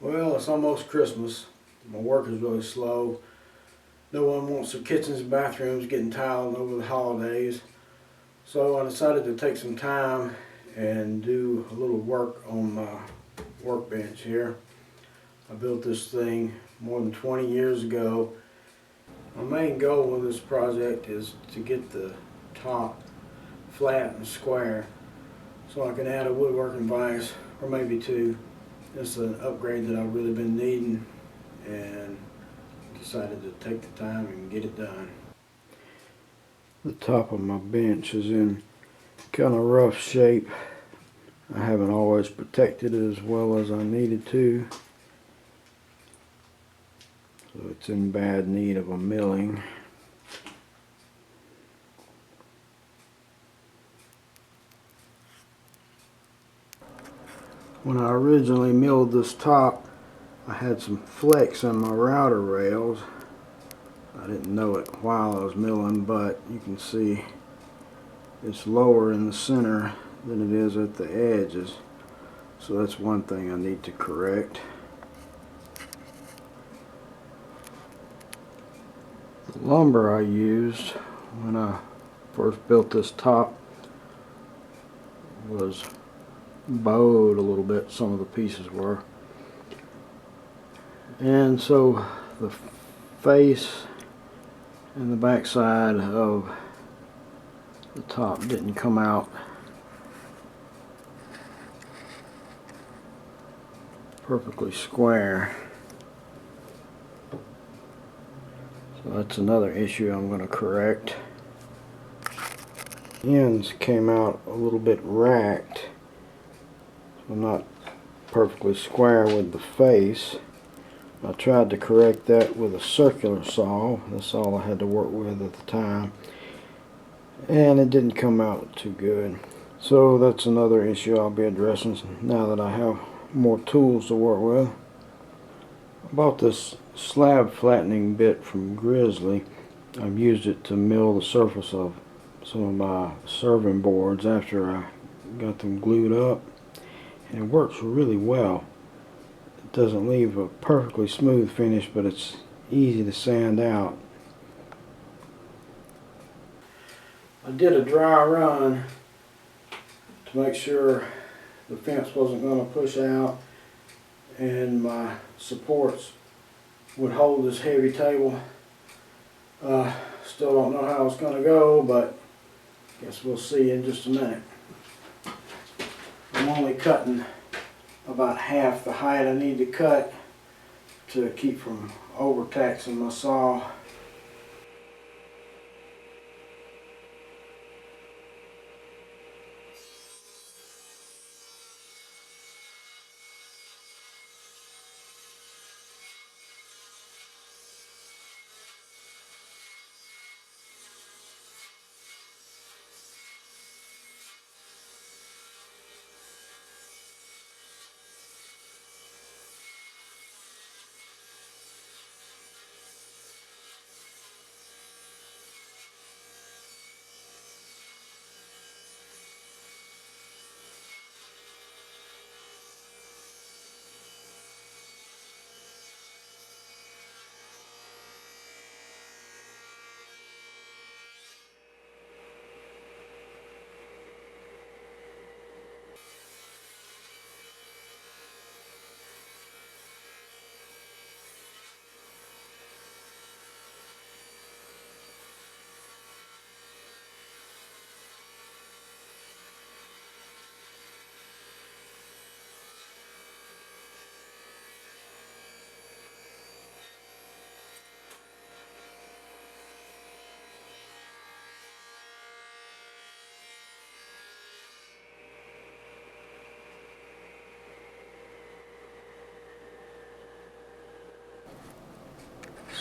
Well, it's almost Christmas. My work is really slow. No one wants their kitchens and bathrooms getting tiled over the holidays. So I decided to take some time and do a little work on my workbench here. I built this thing more than 20 years ago. My main goal with this project is to get the top flat and square so I can add a woodworking vise or maybe two. It's an upgrade that I've really been needing and decided to take the time and get it done. The top of my bench is in kind of rough shape. I haven't always protected it as well as I needed to. So it's in bad need of a milling. When I originally milled this top, I had some flex in my router rails. I didn't know it while I was milling, but you can see it's lower in the center than it is at the edges. So that's one thing I need to correct. The lumber I used when I first built this top was bowed a little bit, some of the pieces were. And so the face and the back side of the top didn't come out perfectly square. So that's another issue I'm going to correct. Ends came out a little bit racked, so not perfectly square with the face. I tried to correct that with a circular saw. That's all I had to work with at the time, and it didn't come out too good. So that's another issue I'll be addressing now that I have more tools to work with. I bought this slab flattening bit from Grizzly. I've used it to mill the surface of some of my serving boards after I got them glued up, and it works really well. It doesn't leave a perfectly smooth finish, but it's easy to sand out. I did a dry run to make sure the fence wasn't going to push out and my supports would hold this heavy table. Still don't know how it's going to go, but I guess we'll see in just a minute. I'm only cutting about half the height I need to cut to keep from overtaxing my saw.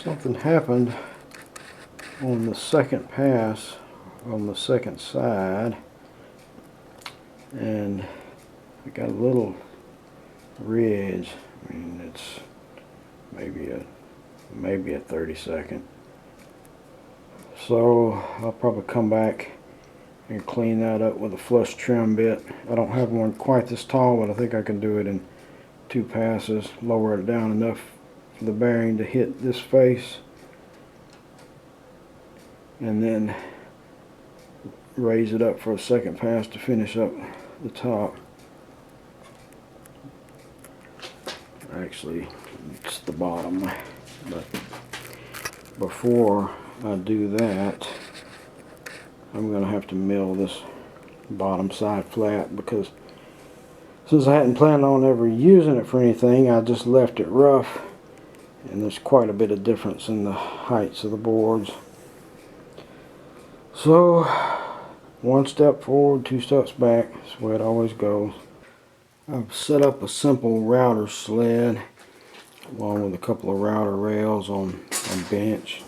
Something happened on the second pass on the second side, and I got a little ridge. I mean, it's maybe a 32nd. So I'll probably come back and clean that up with a flush trim bit. I don't have one quite this tall, but I think I can do it in 2 passes, lower it down enough for the bearing to hit this face, and then raise it up for a second pass to finish up the top. Actually, it's the bottom, but before I do that, I'm going to have to mill this bottom side flat, because since I hadn't planned on ever using it for anything, I just left it rough, and there's quite a bit of difference in the heights of the boards. So 1 step forward, 2 steps back. That's the way it always goes. I've set up a simple router sled along with a couple of router rails on a bench.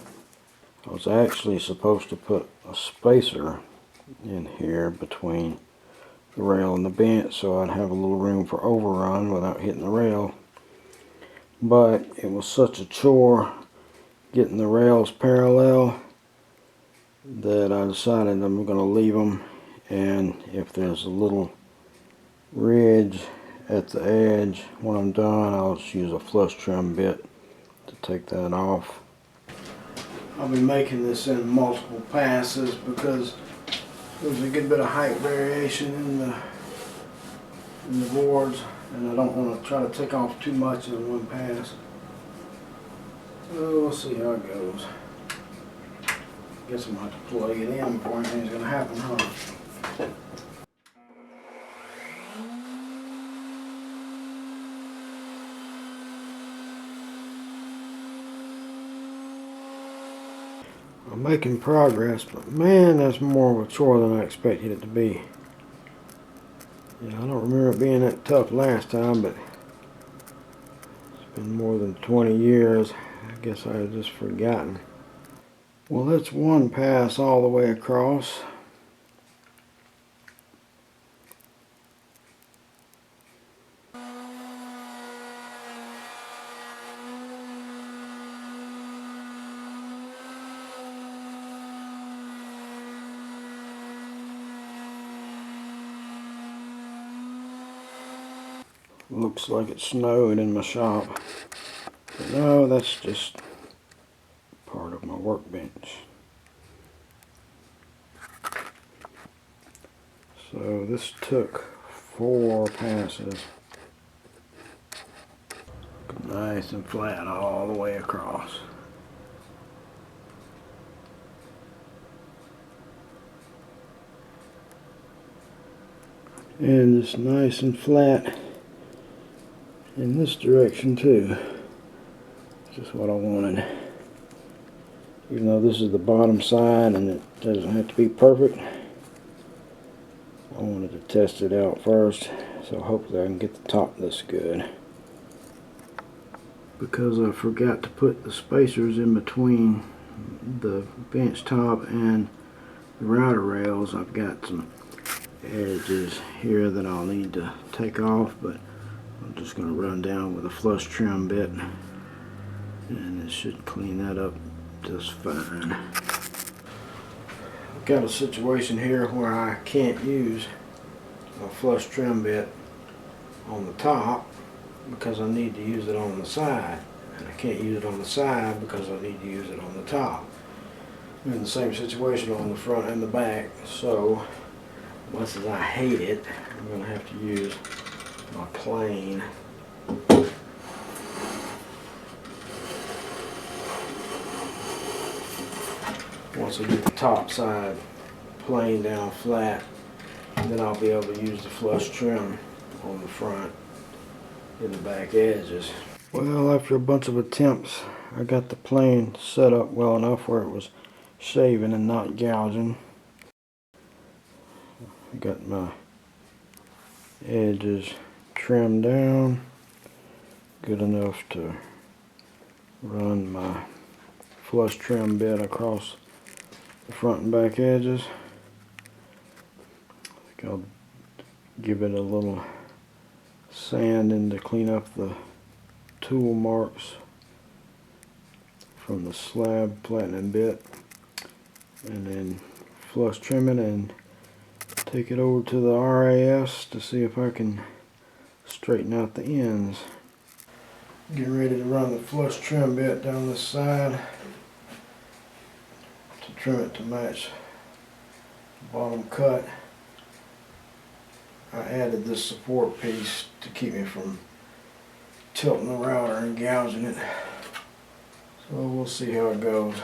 I was actually supposed to put a spacer in here between the rail and the bench so I'd have a little room for overrun without hitting the rail. But it was such a chore getting the rails parallel that I decided I'm going to leave them, and if there's a little ridge at the edge when I'm done, I'll just use a flush trim bit to take that off. I'll be making this in multiple passes because there's a good bit of height variation in the boards, and I don't want to try to take off too much in one pass. So we'll see how it goes. Guess I'm going to have to plug it in before anything's going to happen, huh? I'm making progress, but man, that's more of a chore than I expected it to be. Yeah, I don't remember it being that tough last time, but it's been more than 20 years. I guess I had just forgotten. Well, that's 1 pass all the way across. Looks like it snowed in my shop. But no, that's just part of my workbench. So this took 4 passes. Nice and flat all the way across. And it's nice and flat in this direction too. Just what I wanted. Even though this is the bottom side and it doesn't have to be perfect, I wanted to test it out first, so hopefully I can get the top this good. Because I forgot to put the spacers in between the bench top and the router rails, I've got some edges here that I'll need to take off, but I'm just going to run down with a flush trim bit, and it should clean that up just fine. I've got a situation here where I can't use a flush trim bit on the top because I need to use it on the side, and I can't use it on the side because I need to use it on the top. I'm in the same situation on the front and the back, so much as I hate it, I'm going to have to use my plane. Once I get the top side plane down flat, then I'll be able to use the flush trim on the front and the back edges. Well, after a bunch of attempts, I got the plane set up well enough where it was shaving and not gouging. I got my edges trimmed down good enough to run my flush trim bit across the front and back edges. I think I'll give it a little sanding to clean up the tool marks from the slab flattening bit, and then flush trim it and take it over to the RAS to see if I can straighten out the ends. Getting ready to run the flush trim bit down this side to trim it to match the bottom cut. I added this support piece to keep me from tilting the router and gouging it. So we'll see how it goes.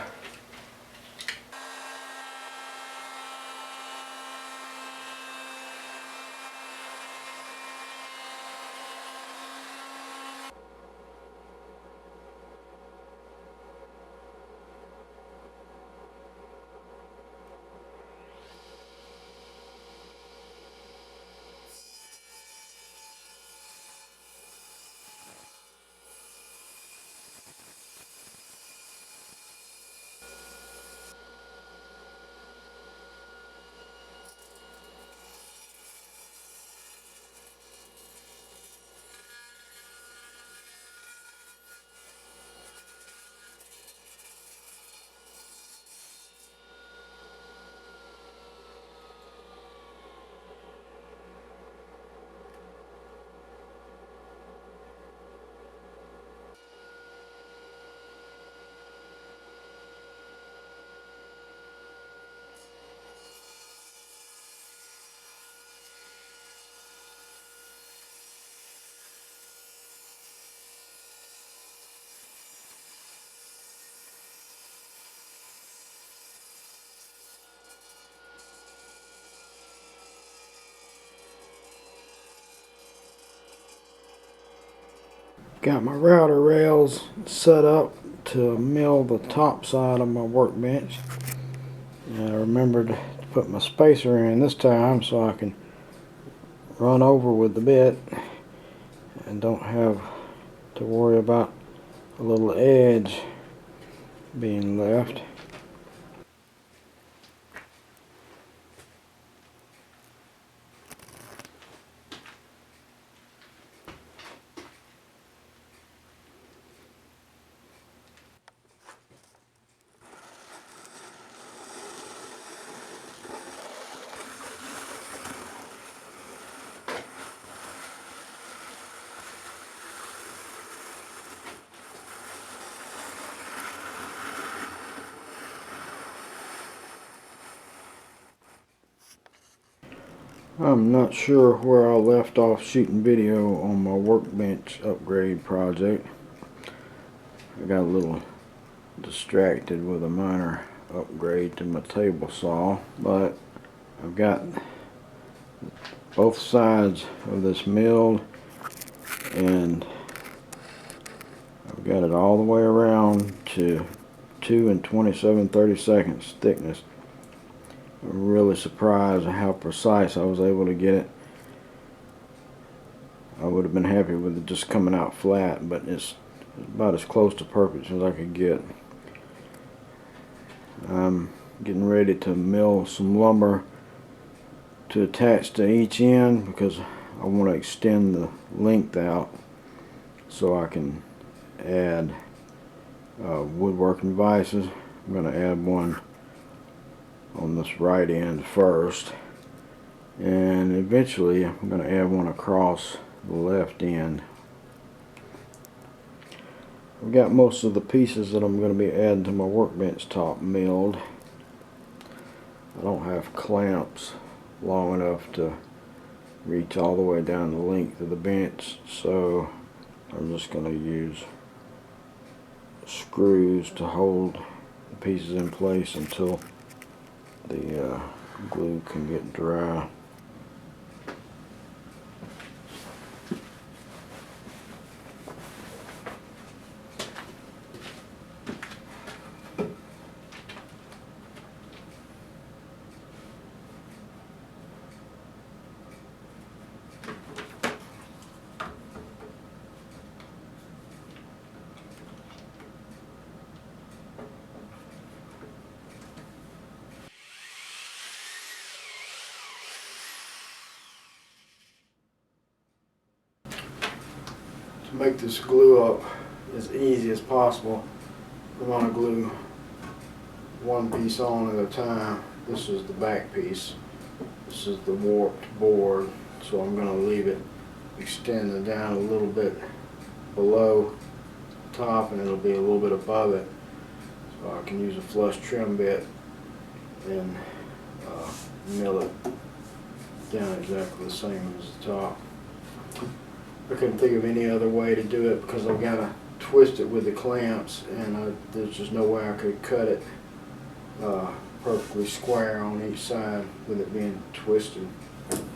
Got my router rails set up to mill the top side of my workbench. And I remembered to put my spacer in this time so I can run over with the bit and don't have to worry about a little edge being left. I'm not sure where I left off shooting video on my workbench upgrade project. I got a little distracted with a minor upgrade to my table saw, but I've got both sides of this milled and I've got it all the way around to 2 27/32 thickness. I'm really surprised at how precise I was able to get it. I would have been happy with it just coming out flat, but it's about as close to perfect as I could get. I'm getting ready to mill some lumber to attach to each end because I want to extend the length out so I can add woodworking vises. I'm going to add one on this right end first, and eventually I'm going to add one across the left end. I've got most of the pieces that I'm going to be adding to my workbench top milled. I don't have clamps long enough to reach all the way down the length of the bench, so I'm just going to use screws to hold the pieces in place until the glue can get dry. To make this glue up as easy as possible, I'm going to glue one piece on at a time. This is the back piece. This is the warped board, so I'm going to leave it extend it down a little bit below the top, and it'll be a little bit above it. So I can use a flush trim bit and mill it down exactly the same as the top. I couldn't think of any other way to do it because I've got to twist it with the clamps, and there's just no way I could cut it perfectly square on each side with it being twisted.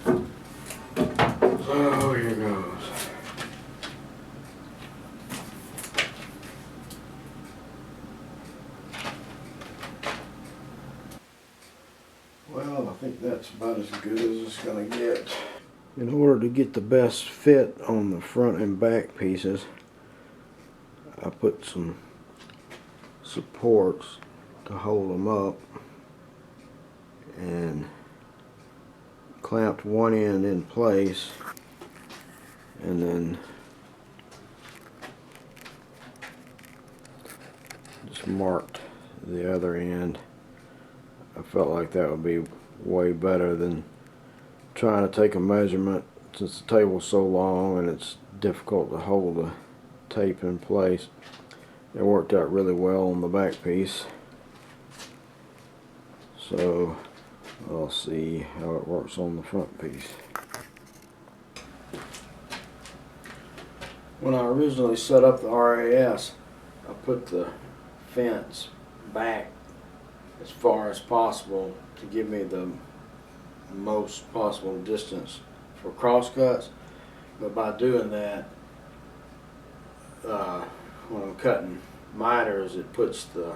So here goes. Well, I think that's about as good as it's going to get. In order to get the best fit on the front and back pieces, I put some supports to hold them up and clamped one end in place, and then just marked the other end. I felt like that would be way better than trying to take a measurement, since the table's so long and it's difficult to hold the tape in place. It worked out really well on the back piece, so I'll see how it works on the front piece. When I originally set up the RAS, I put the fence back as far as possible to give me the most possible distance for cross cuts, but by doing that, when I'm cutting miters, it puts the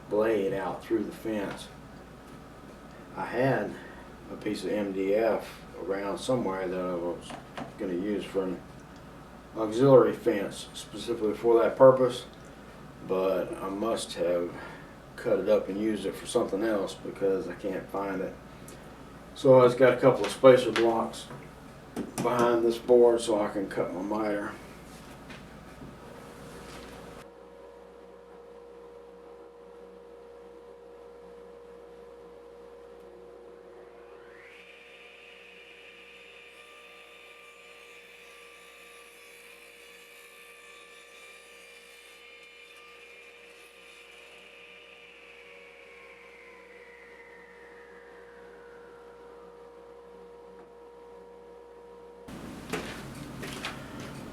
blade out through the fence. I had a piece of MDF around somewhere that I was going to use for an auxiliary fence specifically for that purpose, but I must have cut it up and used it for something else because I can't find it. So I just got a couple of spacer blocks behind this board so I can cut my miter.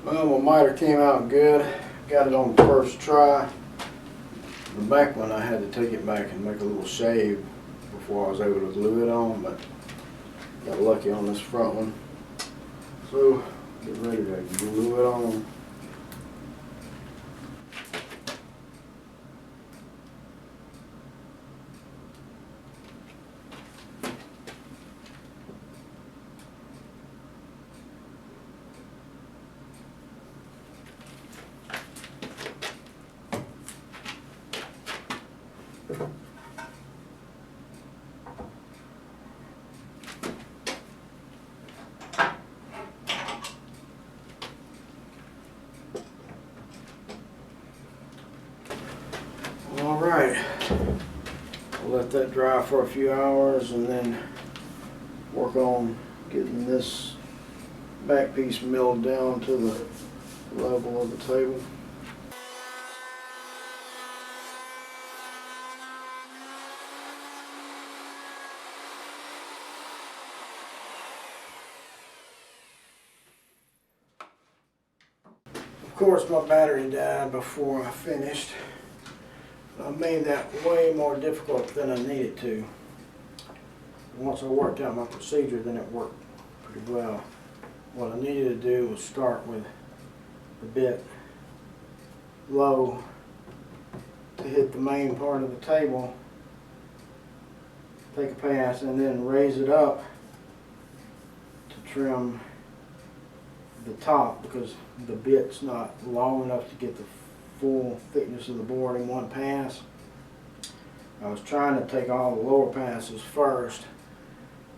Well, my miter came out good. Got it on the first try. The back one, I had to take it back and make a little shave before I was able to glue it on, but got lucky on this front one. So, get ready to glue it on. Alright, I'll let that dry for a few hours and then work on getting this back piece milled down to the level of the table. Of course, my battery died before I finished. I made that way more difficult than I needed to. Once I worked out my procedure, then it worked pretty well. What I needed to do was start with the bit low to hit the main part of the table, take a pass, and then raise it up to trim the top, because the bit's not long enough to get the full thickness of the board in one pass. I was trying to take all the lower passes first,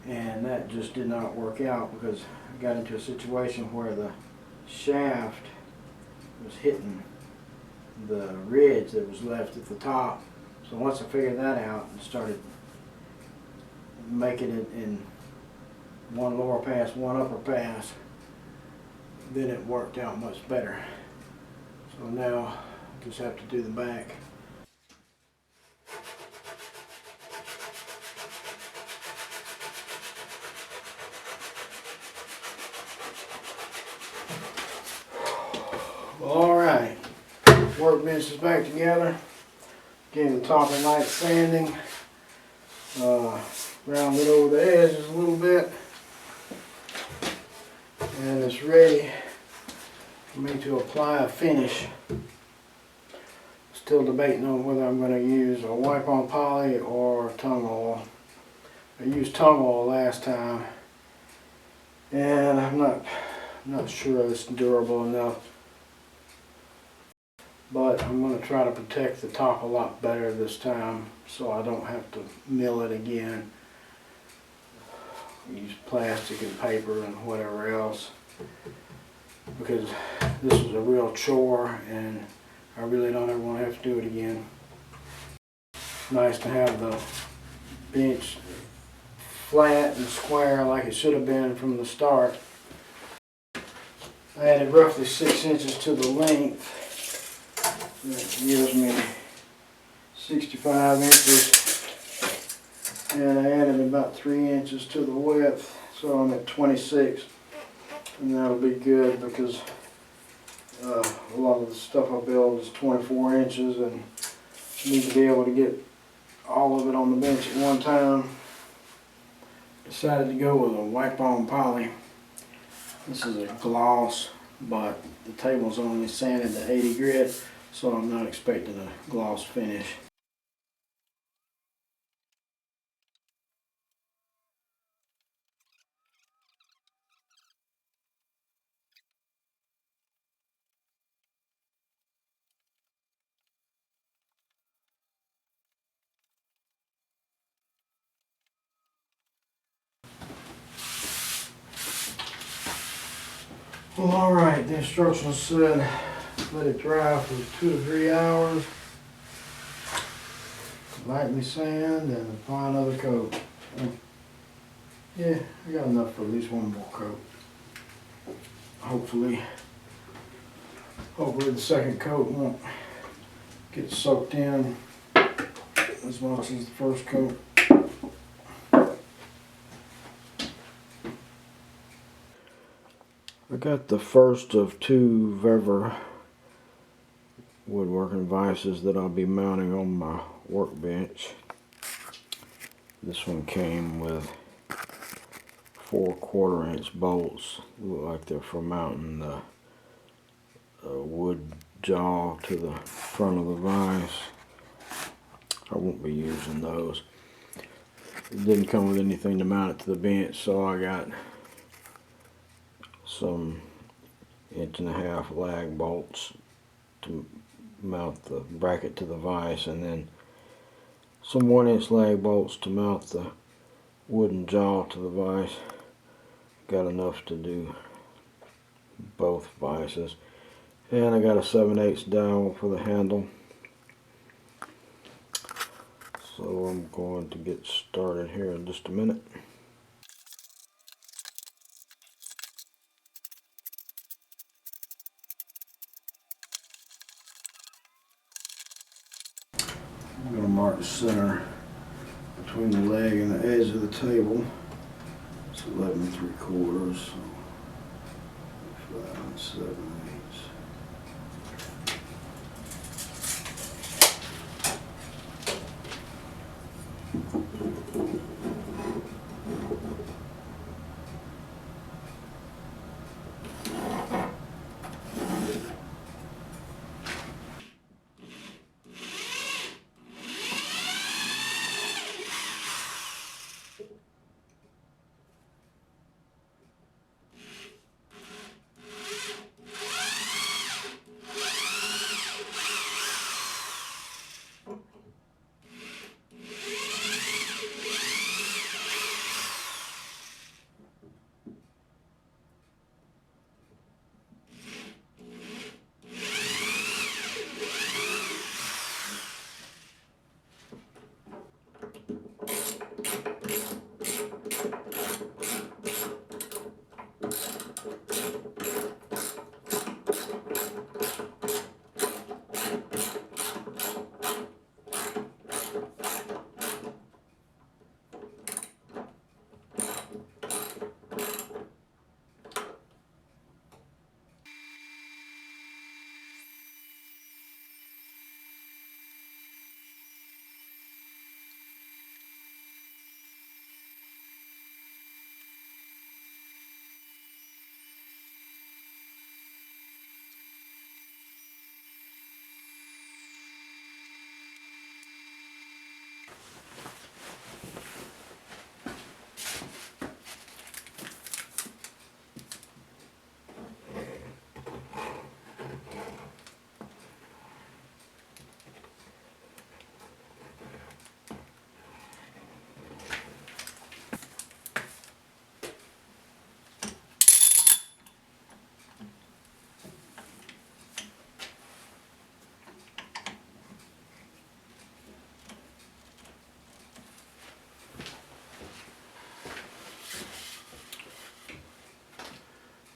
and that just did not work out because I got into a situation where the shaft was hitting the ridge that was left at the top. So once I figured that out and started making it in one lower pass, one upper pass, then it worked out much better. So now I just have to do the back. Well, alright, workbench is back together. Getting the top and light sanding. Rounded over the edges a little bit. And it's ready for me to apply a finish. Still debating on whether I'm going to use a wipe-on poly or tung oil. I used tung oil last time, and I'm not sure it's durable enough. But I'm going to try to protect the top a lot better this time, so I don't have to mill it again. Use plastic and paper and whatever else, because this is a real chore and I really don't ever want to have to do it again. Nice to have the bench flat and square like it should have been from the start. I added roughly 6 inches to the length. That gives me 65 inches. And I added about 3 inches to the width, so I'm at 26. And that'll be good because a lot of the stuff I build is 24 inches and I need to be able to get all of it on the bench at one time. Decided to go with a wipe-on poly. This is a gloss, but the table's only sanded to 80 grit, so I'm not expecting a gloss finish. Well, alright, the instructions said let it dry for 2 to 3 hours, lightly sand, and apply another coat. Yeah, I got enough for at least one more coat. Hopefully the second coat won't get soaked in as much as the first coat. I got the first of 2 Vevor woodworking vices that I'll be mounting on my workbench. This one came with 4 1/4-inch bolts. Look like they're for mounting the wood jaw to the front of the vise. I won't be using those. It didn't come with anything to mount it to the bench, so I got some 1.5-inch lag bolts to mount the bracket to the vise, and then some 1-inch lag bolts to mount the wooden jaw to the vise. Got enough to do both vices. And I got a 7/8 dowel for the handle. So I'm going to get started here in just a minute. I'm going to mark the center between the leg and the edge of the table. It's 11 3/4, so 5 7/8.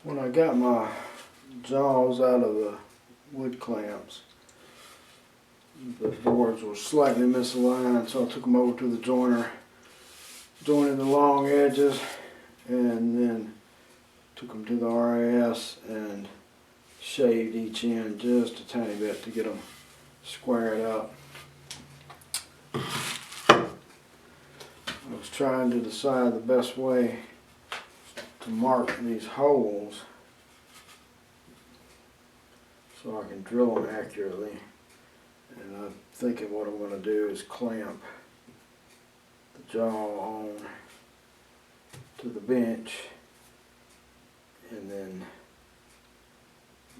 When I got my jaws out of the wood clamps, the boards were slightly misaligned, so I took them over to the joiner, jointed the long edges, and then took them to the RAS and shaved each end just a tiny bit to get them squared up. I was trying to decide the best way to mark these holes so I can drill them accurately, and I'm thinking what I'm going to do is clamp the jaw on to the bench and then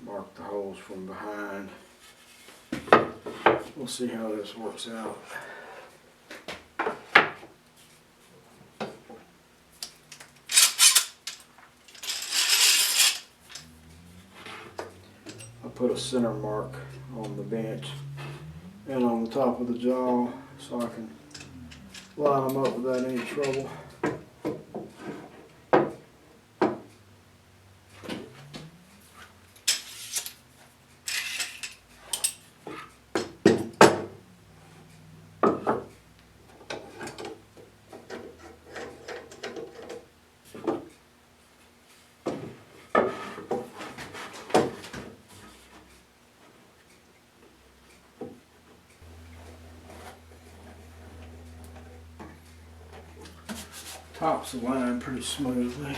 mark the holes from behind. We'll see how this works out. I put a center mark on the bench and on the top of the jaw so I can line them up without any trouble. Tops align pretty smoothly.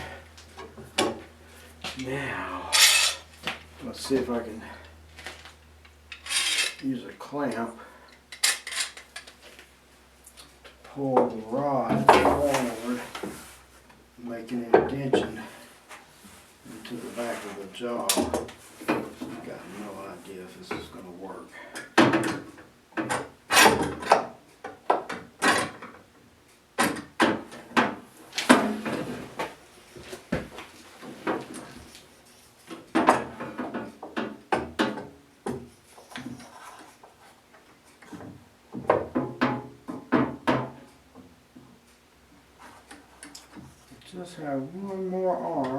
Now, let's see if I can use a clamp to pull the rod forward, making an indentation into the back of the jaw. I've got no idea if this is going to work. Just have one more arm.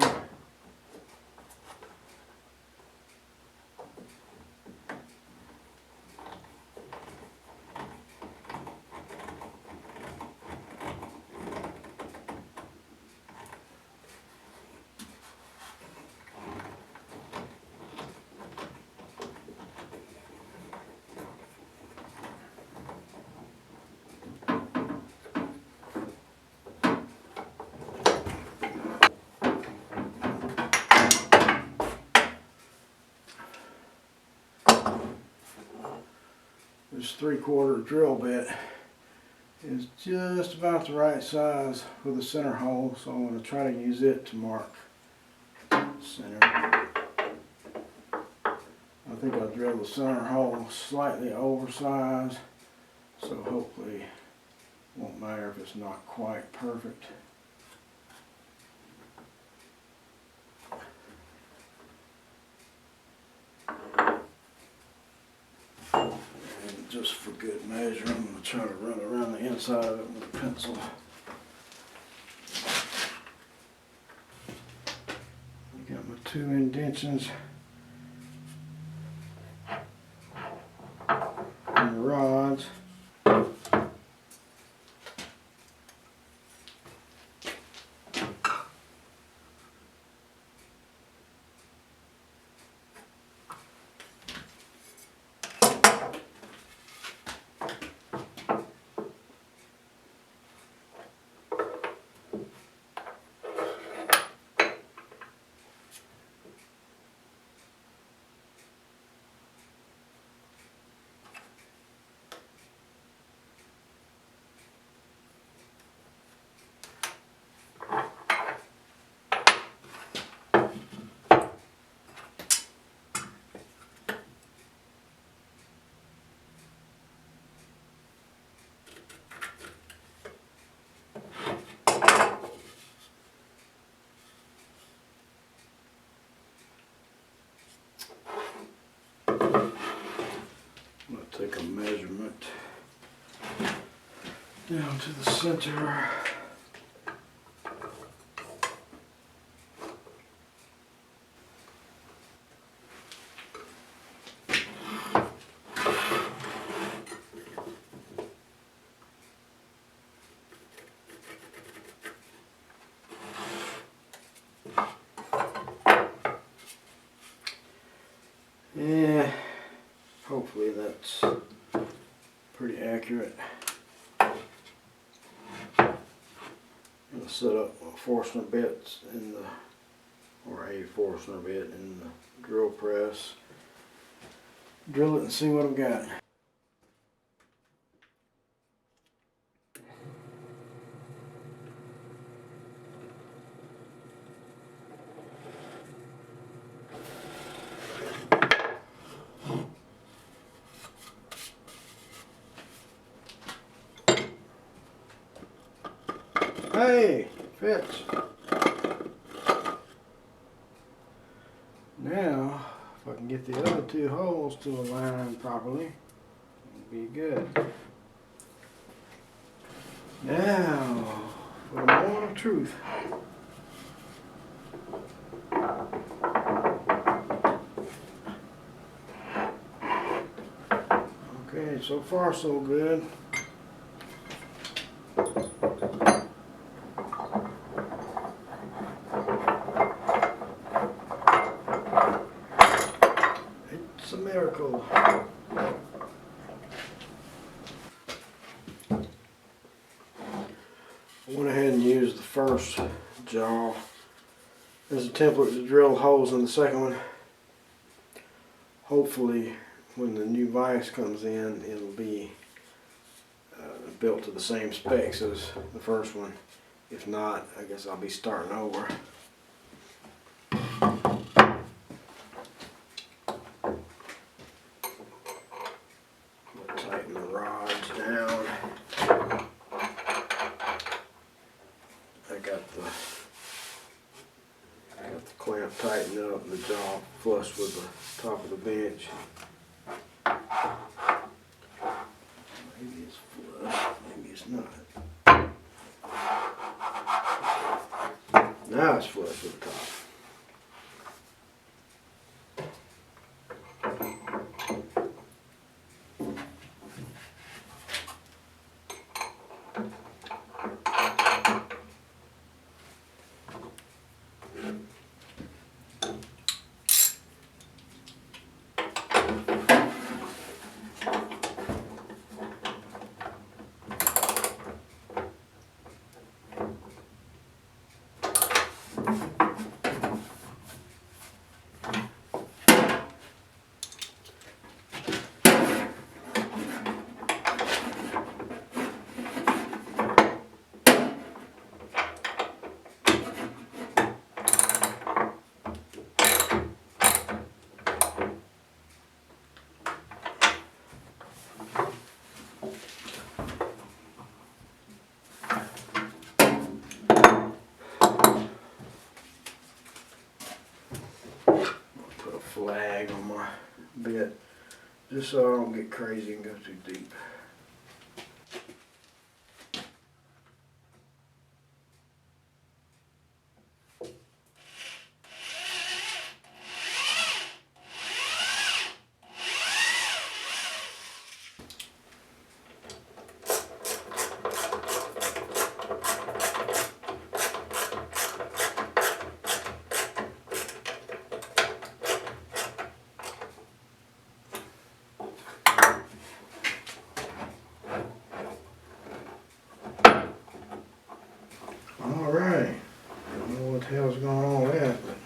This 3/4 drill bit is just about the right size for the center hole, so I'm going to try to use it to mark center. I think I drilled the center hole slightly oversized, so hopefully it won't matter if it's not quite perfect. Just for good measure, I'm going to try to run around the inside of it with a pencil. I got my 2 indentions on the rods. Take a measurement down to the center. Hopefully that's pretty accurate. I'll set up a Forstner bits in the, or a Forstner bit in the drill press. Drill it and see what I've got. Hey, fits. Now, if I can get the other two holes to align properly, it'll be good. Now, for the moment of truth. Okay, so far so good. It's a miracle. I went ahead and used the first jaw as a template to drill holes in the second one. Hopefully when the new vise comes in, it'll be built to the same specs as the first one. If not, I guess I'll be starting over. Tighten the rods down. I got the clamp tightened up and the jaw flush with the top of the bench. Maybe it's flush, maybe it's not. Now it's flush with the top. Flag on my bit just so I don't get crazy and go too deep. Alright, I don't know what the hell's going on with that, but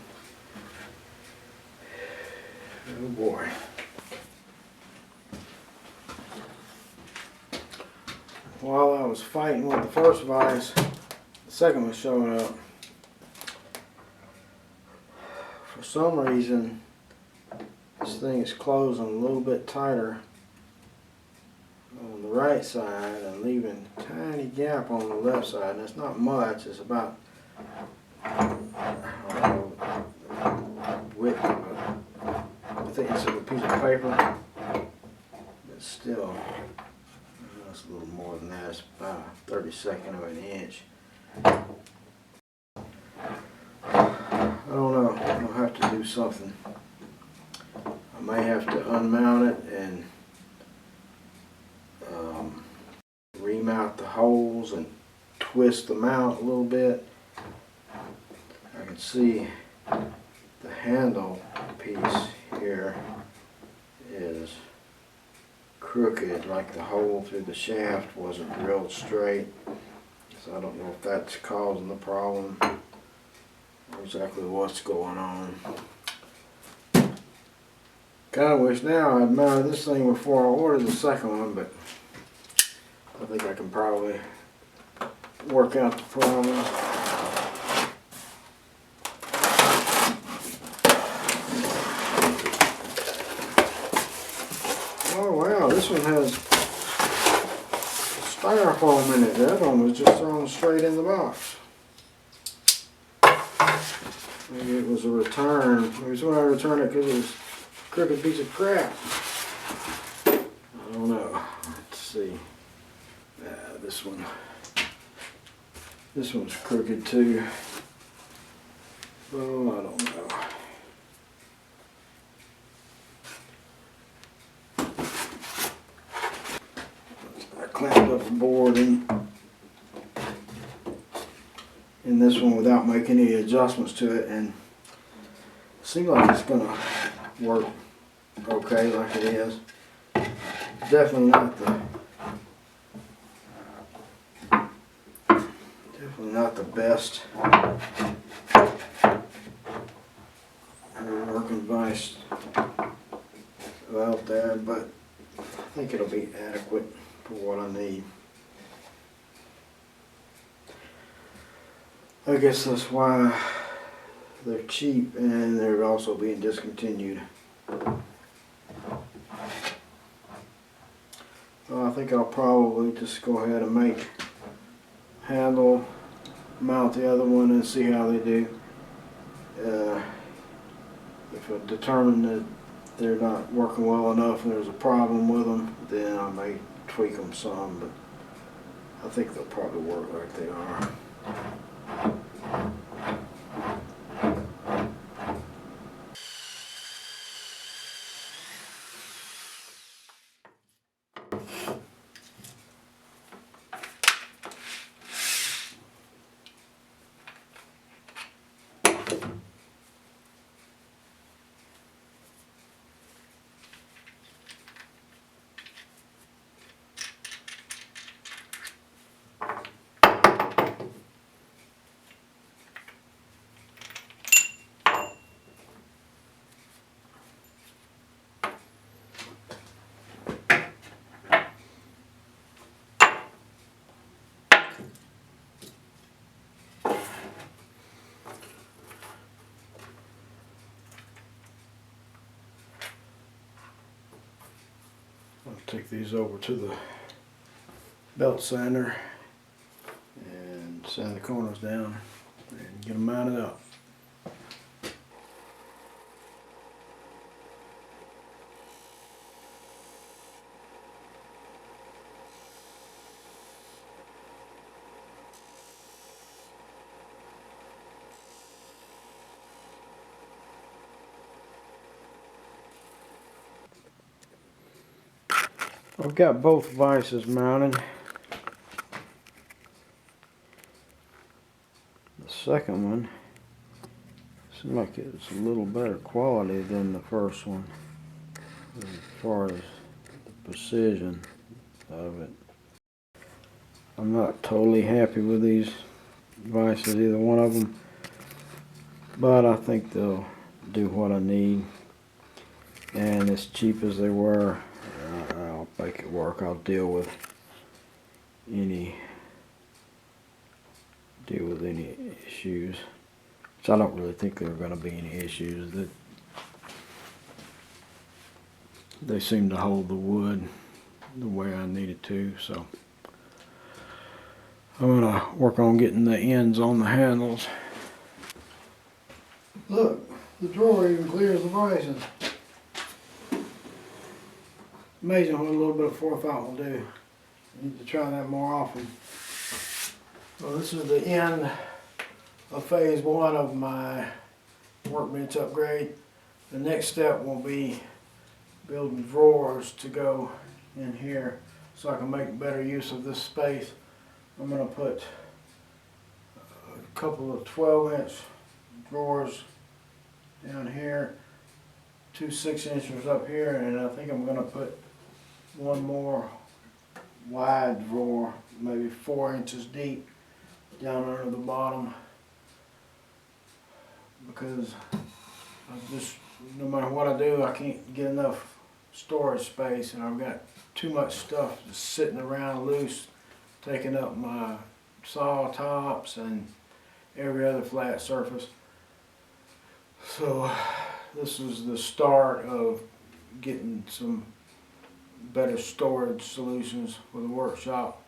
oh boy. While I was fighting with the first vise, the second was showing up. For some reason, this thing is closing a little bit tighter on the right side and leaving a tiny gap on the left side. And it's not much, it's about width of I think it's a piece of paper, but still, it's a little more than that. It's about a 32nd of an inch. I don't know, I'll have to do something. I may have to unmount it and remount the holes and twist them out a little bit. I can see the handle piece here is crooked, like the hole through the shaft wasn't real straight. So I don't know if that's causing the problem or exactly what's going on. Kinda wish now I'd mounted this thing before I ordered the second one, but I think I can probably work out the problem. Oh wow, this one has styrofoam in it. The other one was just thrown straight in the box. Maybe it was a return. Maybe somebody returned it because it was a crooked piece of crap. I don't know. Let's see. This one's crooked too. Oh, I don't know. I clamped up the board in this one without making any adjustments to it, and it seems like it's gonna work okay like it is. Definitely not the best working vise out there, but I think it'll be adequate for what I need. I guess that's why they're cheap and they're also being discontinued. So I think I'll probably just go ahead and make handle, mount the other one and see how they do. If I determine that they're not working well enough and there's a problem with them, then I may tweak them some, but I think they'll probably work like they are. I'll take these over to the belt sander and sand the corners down and get them mounted up. I've got both vices mounted. The second one seems like it's a little better quality than the first one as far as the precision of it. I'm not totally happy with these vices, either one of them, but I think they'll do what I need. And as cheap as they were, I'll make it work. I'll deal with any issues. So I don't really think there are going to be any issues. That they seem to hold the wood the way I need it to. So I'm going to work on getting the ends on the handles. Look, the drawer even clears the vices. Amazing what a little bit of forethought will do. I need to try that more often. Well, this is the end of phase one of my workbench upgrade. The next step will be building drawers to go in here so I can make better use of this space. I'm going to put a couple of 12-inch drawers down here, two 6-inchers up here, and I think I'm going to put one more wide drawer, maybe 4 inches deep, down under the bottom, because I just, no matter what I do, I can't get enough storage space, and I've got too much stuff just sitting around loose, taking up my saw tops and every other flat surface. So this is the start of getting some better storage solutions for the workshop.